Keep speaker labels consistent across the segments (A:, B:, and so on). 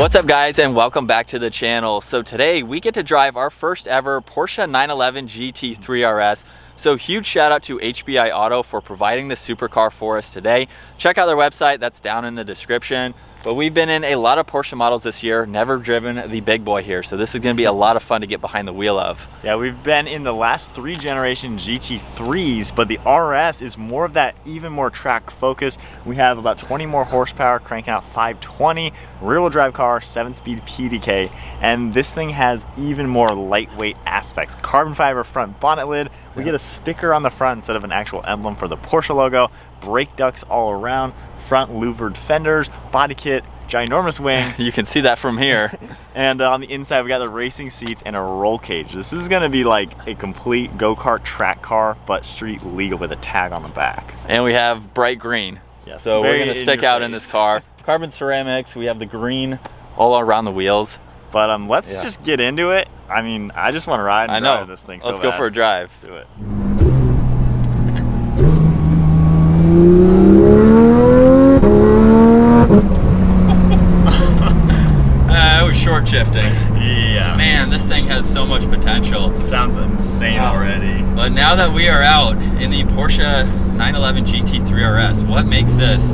A: What's up guys, and welcome back to the channel. So today we get to drive our first ever Porsche 911 GT3 RS. So huge shout out to HBI Auto for providing the supercar for us today. Check out their website, that's down in the description. But we've been in a lot of Porsche models this year, never driven the big boy here. So this is gonna be a lot of fun to get behind the wheel of.
B: Yeah, we've been in the last 3 generation GT3s, but the RS is more of that, even more track focus. We have about 20 more horsepower, cranking out 520, rear wheel drive car, 7-speed PDK, and this thing has even more lightweight aspects. Carbon fiber front bonnet lid, we get a sticker on the front instead of an actual emblem for the Porsche logo, brake ducts all around, front louvered fenders, body kit, ginormous wing.
A: You can see that from here.
B: And on the inside we got the racing seats and a roll cage. This is gonna be like a complete go-kart track car, but street legal with a tag on the back.
A: And we have bright green.
B: Yes,
A: so we're gonna stick out in this car. Carbon ceramics, we have the green all around the wheels.
B: But let's just get into it. I mean, I just want to ride and drive this thing.
A: Let's go for a drive.
B: Let's do it.
A: It was short shifting.
B: Yeah.
A: Man, this thing has so much potential.
B: It sounds insane already.
A: But now that we are out in the Porsche 911 GT3 RS, what makes this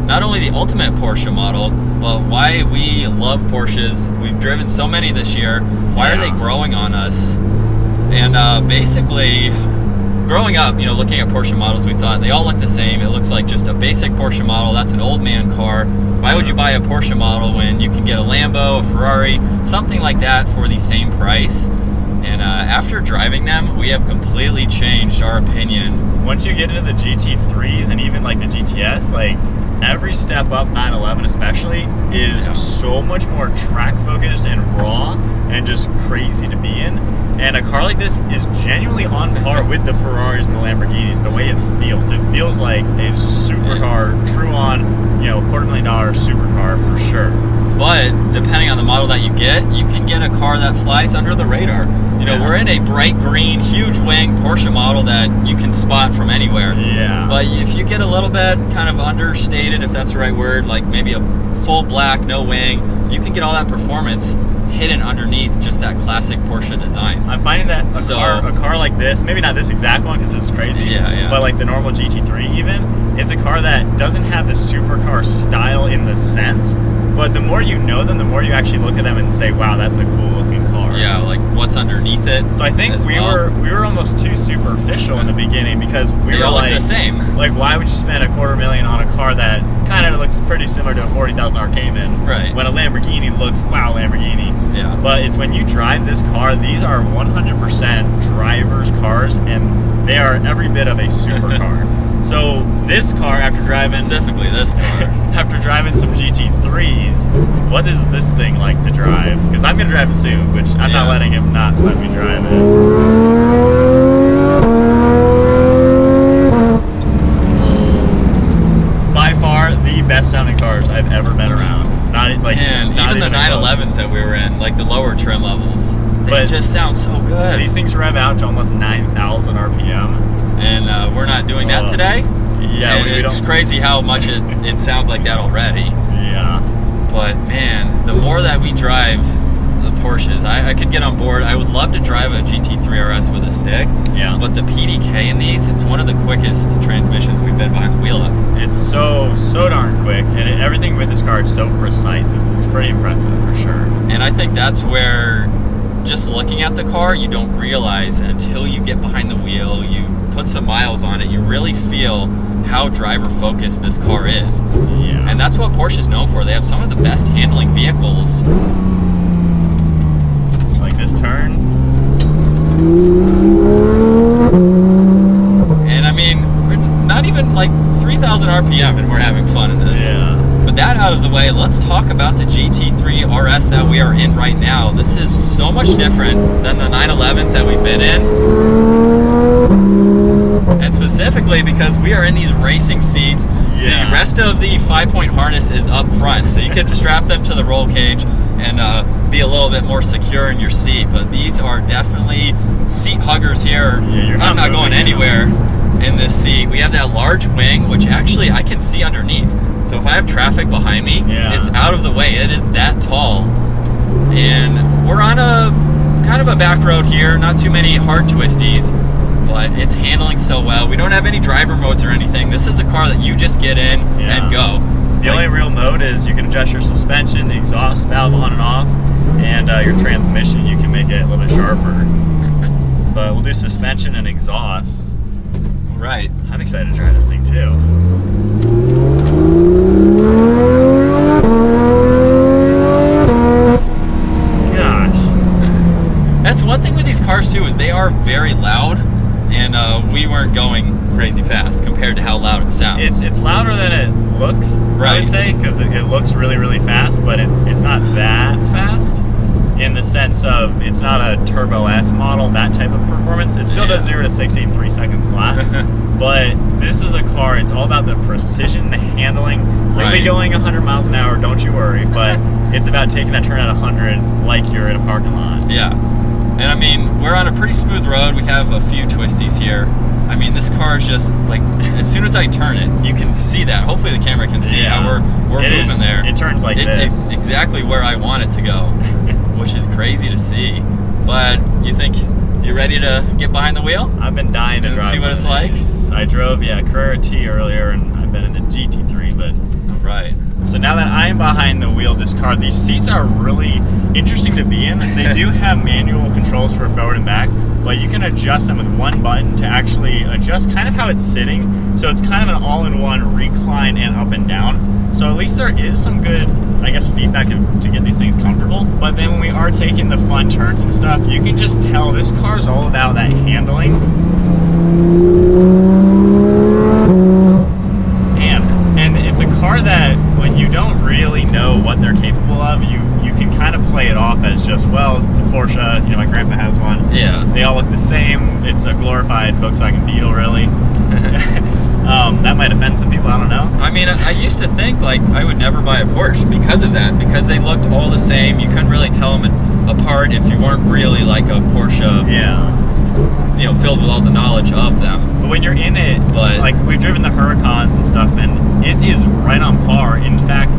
A: not only the ultimate Porsche model, but why we love Porsches? We've driven so many this year. Why are they growing on us? And basically, growing up, you know, looking at Porsche models, we thought they all look the same. It looks like just a basic Porsche model. That's an old man car. Why would you buy a Porsche model when you can get a Lambo, a Ferrari, something like that for the same price? And after driving them, we have completely changed our opinion.
B: Once you get into the GT3s and even like the GTS, like every step up, 911 especially, is so much more track focused and raw and just crazy to be in. And a car like this is genuinely on par with the Ferraris and the Lamborghinis, the way it feels. It feels like a supercar, true on, you know, $250,000 supercar for sure.
A: But depending on the model that you can get a car that flies under the radar. You know, we're in a bright green, huge wing Porsche model that you can spot from anywhere.
B: Yeah.
A: But if you get a little bit kind of understated, if that's the right word, like maybe a full black, no wing, you can get all that performance hidden underneath just that classic Porsche design.
B: I'm finding that a car like this, maybe not this exact one because it's crazy, but like the normal GT3 even, it's a car that doesn't have the supercar style in the sense, but the more you know them, the more you actually look at them and say, wow, that's a cool looking car.
A: Yeah, like what's underneath it.
B: So I think we were almost too superficial in the beginning because we were like,
A: the same.
B: Like, why would you spend $250,000 on a car that kind of looks pretty similar to a $40,000 Cayman?
A: Right.
B: When a Lamborghini looks, wow, Lamborghini.
A: Yeah.
B: But it's when you drive this car, these are 100% driver's cars, and they are every bit of a supercar. So this car, after driving...
A: Specifically this car.
B: After driving some GT3s, what is this thing like to drive? Because I'm going to drive it soon, which I'm not letting him not let me drive it. By far, the best sounding cars I've ever been around. Even
A: the 911s that we were in, like the lower trim levels, they just sound so good.
B: These things rev out to almost 9,000 RPM.
A: And we're not doing that today.
B: Yeah,
A: and it's crazy how much it sounds like that already.
B: Yeah.
A: But man, the more that we drive the Porsches, I could get on board. I would love to drive a GT3 RS with a stick. Yeah. But the PDK in these, it's one of the quickest transmissions we've been behind the wheel of.
B: It's so darn quick, and everything with this car is so precise. It's pretty impressive for sure.
A: And I think that's where, just looking at the car, you don't realize until you get behind the wheel, you put some miles on it, you really feel how driver focused this car is.
B: Yeah.
A: And that's what Porsche is known for. They have some of the best handling vehicles.
B: Like this turn.
A: And I mean, we're not even like 3,000 RPM and we're having fun in this.
B: Yeah.
A: But that out of the way, let's talk about the GT3 RS that we are in right now. This is so much different than the 911s that we've been in. And specifically because we are in these racing seats, the rest of the 5-point harness is up front. So you can strap them to the roll cage and be a little bit more secure in your seat. But these are definitely seat huggers here.
B: Yeah,
A: I'm not going anywhere. in this seat. We have that large wing, which actually I can see underneath. So if I have traffic behind me, it's out of the way. It is that tall. And we're on a kind of a back road here, not too many hard twisties, but it's handling so well. We don't have any driver modes or anything. This is a car that you just get in and go.
B: The only real mode is you can adjust your suspension, the exhaust valve on and off, and your transmission. You can make it a little bit sharper. But we'll do suspension and exhaust.
A: Right.
B: I'm excited to try this thing too. Gosh.
A: That's one thing with these cars too, is they are very loud, and we weren't going crazy fast compared to how loud it sounds.
B: It's louder than it looks, I would say, because it looks really, really fast, but it's not that fast in the sense of it's not a Turbo S model, that type of performance. It still does 0 to 60 in 3 seconds flat, but this is a car, it's all about the precision, the handling. You'll be going 100 miles an hour, don't you worry, but it's about taking that turn at 100 like you're in a parking lot.
A: Yeah. And I mean, we're on a pretty smooth road. We have a few twisties here. I mean, this car is just like, as soon as I turn it, you can see that. Hopefully the camera can see how we're moving there.
B: It turns like this.
A: It's exactly where I want it to go, which is crazy to see. But you think you're ready to get behind the wheel?
B: I've been dying to drive.
A: See what it's like?
B: I drove, Carrera T earlier, and I've been in the GT3, but...
A: Right.
B: So now that I'm behind the wheel of this car, these seats are really interesting to be in. They do have manual controls for forward and back, but you can adjust them with one button to actually adjust kind of how it's sitting. So it's kind of an all-in-one recline and up and down. So at least there is some good, I guess, feedback to get these things comfortable. But then when we are taking the fun turns and stuff, you can just tell this car is all about that handling. And it's a car that when you don't really know what they're capable of, you can kind of play it off as just, well, it's a Porsche, my grandpa has one.
A: Yeah.
B: They all look the same. It's a glorified Volkswagen Beetle, really. That might offend some people, I don't know.
A: I mean, I used to think like I would never buy a Porsche because of that, because they looked all the same. You couldn't really tell them apart if you weren't really like a Porsche.
B: Yeah.
A: Filled with all the knowledge of them.
B: But when you're in it, like we've driven the Huracans and stuff, and it is right on par. In fact,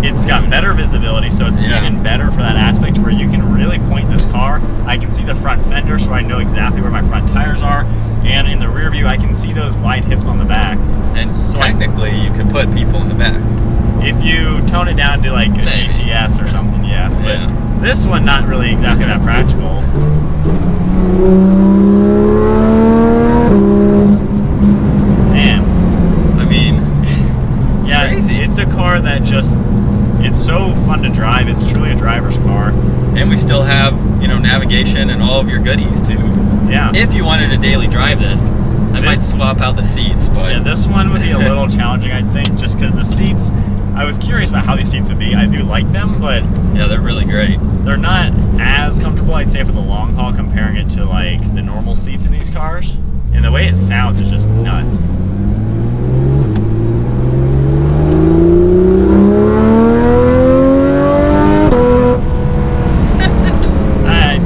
B: it's got better visibility, so it's even better for that aspect where you can really point this car. I can see the front fender, so I know exactly where my front tires are, and in the rear view, I can see those wide hips on the back.
A: And so technically, you can put people in the back.
B: If you tone it down to like a GTS or something, yes, but this one, not really exactly that practical. Crazy. It's a car that it's so fun to drive. It's truly a driver's car.
A: And we still have, navigation and all of your goodies too.
B: Yeah.
A: If you wanted to daily drive this, I might swap out the seats, but...
B: Yeah, this one would be a little challenging, I think, just because the seats, I was curious about how these seats would be. I do like them, but...
A: Yeah, they're really great.
B: They're not as comfortable, I'd say, for the long haul, comparing it to, like, the normal seats in these cars. And the way it sounds is just nuts.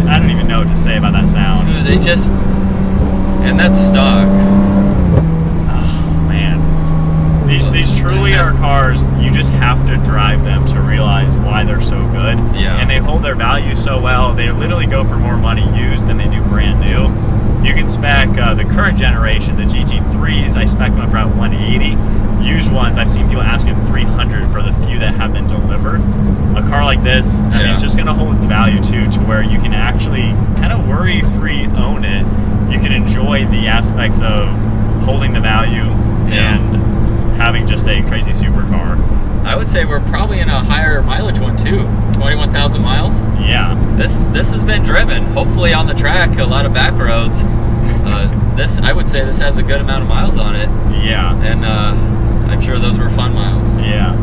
B: I don't even know what to say about that sound.
A: Dude, they just... And that's stock.
B: Oh, man. These truly are cars, you just have to drive them to realize why they're so good.
A: Yeah.
B: And they hold their value so well. They literally go for more money used than they do brand new. You can spec the current generation, the GT3s, I spec them for at 180. Used ones, I've seen people asking 300 for the few that have been delivered. A car like this, I mean, it's just going to hold its value too, to where you can actually kind of worry-free own it. You can enjoy the aspects of holding the value and having just a crazy supercar.
A: I would say we're probably in a higher mileage one too, 21,000 miles.
B: Yeah.
A: This has been driven, hopefully on the track, a lot of back roads. I would say this has a good amount of miles on it.
B: Yeah.
A: And I'm sure those were fun miles.
B: Yeah.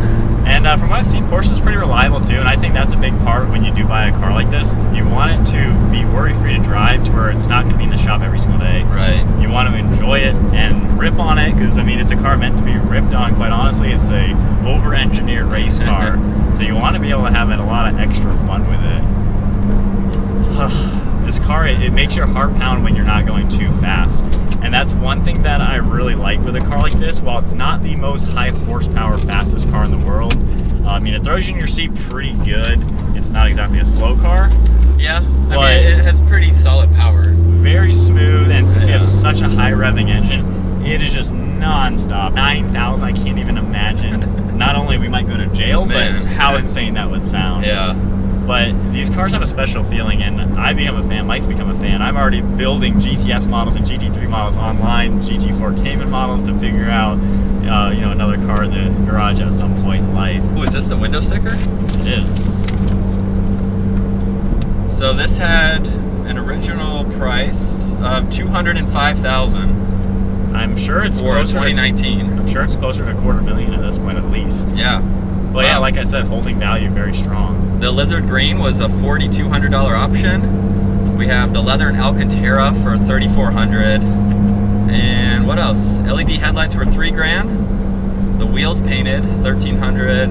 B: And from what I've seen, Porsche is pretty reliable too, and I think that's a big part when you do buy a car like this. You want it to be worry-free to drive, to where it's not going to be in the shop every single day.
A: Right.
B: You want to enjoy it and rip on it, because I mean, it's a car meant to be ripped on. Quite honestly, it's a over-engineered race car, so you want to be able to have a lot of extra fun with it. This car, it makes your heart pound when you're not going too fast. And that's one thing that I really like with a car like this. While it's not the most high horsepower, fastest car in the world, I mean, it throws you in your seat pretty good. It's not exactly a slow car.
A: Yeah, I mean, it has pretty solid power.
B: Very smooth, and since we have such a high revving engine, it is just non-stop. 9,000, I can't even imagine. Not only we might go to jail, but how insane that would sound.
A: Yeah.
B: But these cars have a special feeling, and I become a fan, Mike's become a fan. I'm already building GTS models and GT3 models online, GT4 Cayman models to figure out, you know, another car in the garage at some point in life.
A: Oh, is this the window sticker?
B: It is.
A: So this had an original price of $205,000.
B: I'm sure it's
A: for
B: closer
A: 2019.
B: I'm sure it's closer to $250,000 at this point at least.
A: Yeah.
B: But yeah, like I said, holding value very strong.
A: The lizard green was a $4,200 option. We have the leather and Alcantara for $3,400. And what else? LED headlights were $3,000. The wheels painted $1,300.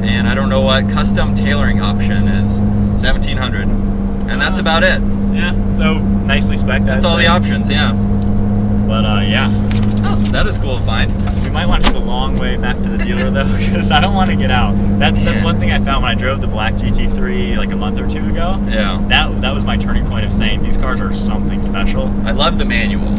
A: And I don't know what custom tailoring option is, $1,700. And that's about it.
B: Yeah. So nicely spec'd.
A: That's all the options. Yeah.
B: But yeah.
A: Oh, that is cool to find.
B: We might want to do the long way back to the dealer though, because I don't want to get out. That's one thing I found when I drove the black GT3 like a month or two ago.
A: Yeah.
B: That was my turning point of saying these cars are something special.
A: I love the manual.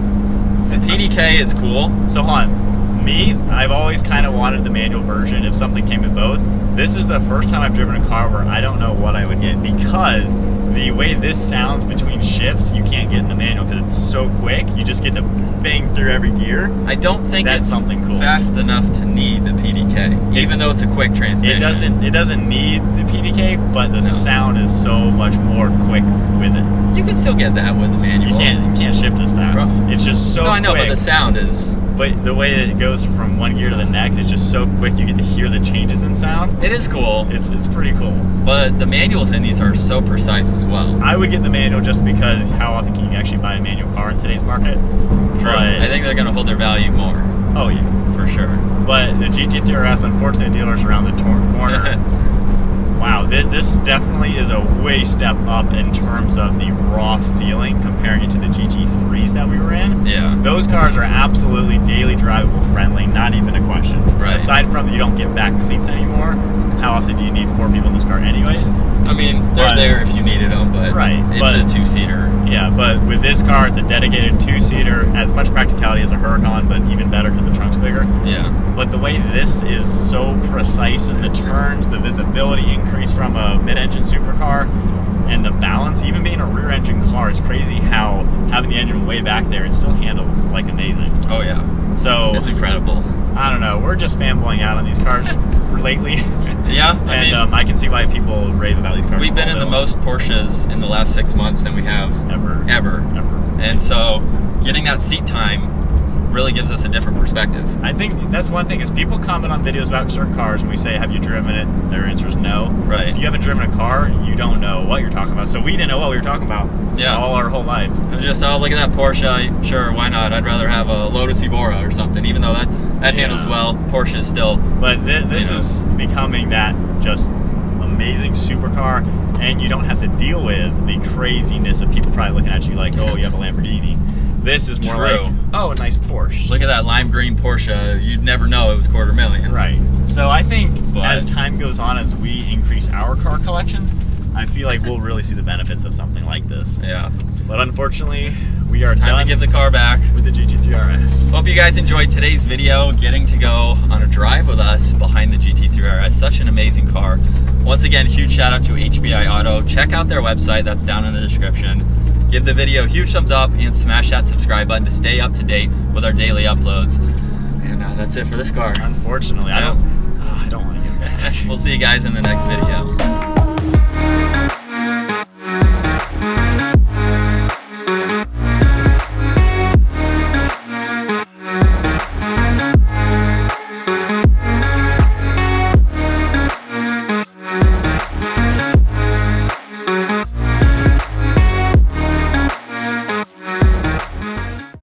A: The PDK is cool.
B: So hold on. Me, I've always kind of wanted the manual version if something came in both. This is the first time I've driven a car where I don't know what I would get, because the way this sounds between shifts, you can't get in the manual because it's so quick. You just get to bang through every gear.
A: I don't think
B: that's
A: it's
B: something cool.
A: Fast enough to need the PDK, even though it's a quick transmission.
B: It doesn't need the PDK, but the sound is so much more quick with it.
A: You can still get that with the manual.
B: You can't shift as fast. It's just so quick.
A: No, I know, but the sound is...
B: But the way that it goes from one gear to the next, it's just so quick. You get to hear the changes in sound.
A: It is cool.
B: It's pretty cool.
A: But the manuals in these are so precise as well.
B: I would get the manual just because how often can you actually buy a manual car in today's market?
A: True. I think they're going to hold their value more.
B: Oh yeah,
A: for sure.
B: But the GT3 RS, unfortunately, dealers around the corner. Wow, this definitely is a way step up in terms of the raw feeling comparing it to the GT3s that we were in.
A: Yeah.
B: Those cars are absolutely daily drivable friendly, not even a question.
A: Right.
B: Aside from you don't get back seats anymore, how often do you need 4 people in this car anyways?
A: I mean, they're there if you needed them, but it's a 2-seater.
B: Yeah, but with this car, it's a dedicated 2-seater, as much practicality as a Huracan, but even better because the trunk's bigger.
A: Yeah.
B: But the way this is so precise in the turns, the visibility increase from a mid-engine supercar, and the balance, even being a rear-engine car, is crazy how having the engine way back there, it still handles like amazing.
A: Oh yeah.
B: So
A: it's incredible.
B: I don't know. We're just fanboying out on these cars lately.
A: Yeah,
B: I can see why people rave about these cars.
A: We've been in the most Porsches in the last 6 months than we have ever. And so getting that seat time really gives us a different perspective.
B: I think that's one thing, is people comment on videos about certain cars and we say, have you driven it? Their answer is no.
A: Right.
B: If you haven't driven a car, you don't know what you're talking about. So we didn't know what we were talking about all our whole lives.
A: It was just, oh, look at that Porsche. Sure, why not? I'd rather have a Lotus Evora or something, even though that handles well. Porsche is still...
B: But this is becoming that just amazing supercar, and you don't have to deal with the craziness of people probably looking at you like, oh, you have a Lamborghini. This is more like, oh, a nice Porsche.
A: Look at that lime green Porsche. You'd never know it was $250,000.
B: Right. So I think as time goes on, as we increase our car collections, I feel like we'll really see the benefits of something like this.
A: Yeah.
B: But unfortunately, we are
A: time to give the car back
B: with the GT3 RS.
A: Hope you guys enjoyed today's video, getting to go on a drive with us behind the GT3 RS. Such an amazing car. Once again, huge shout out to HBI Auto. Check out their website, that's down in the description. Give the video a huge thumbs up and smash that subscribe button to stay up to date with our daily uploads. And that's it for this car.
B: Unfortunately, I don't want to get back.
A: We'll see you guys in the next video.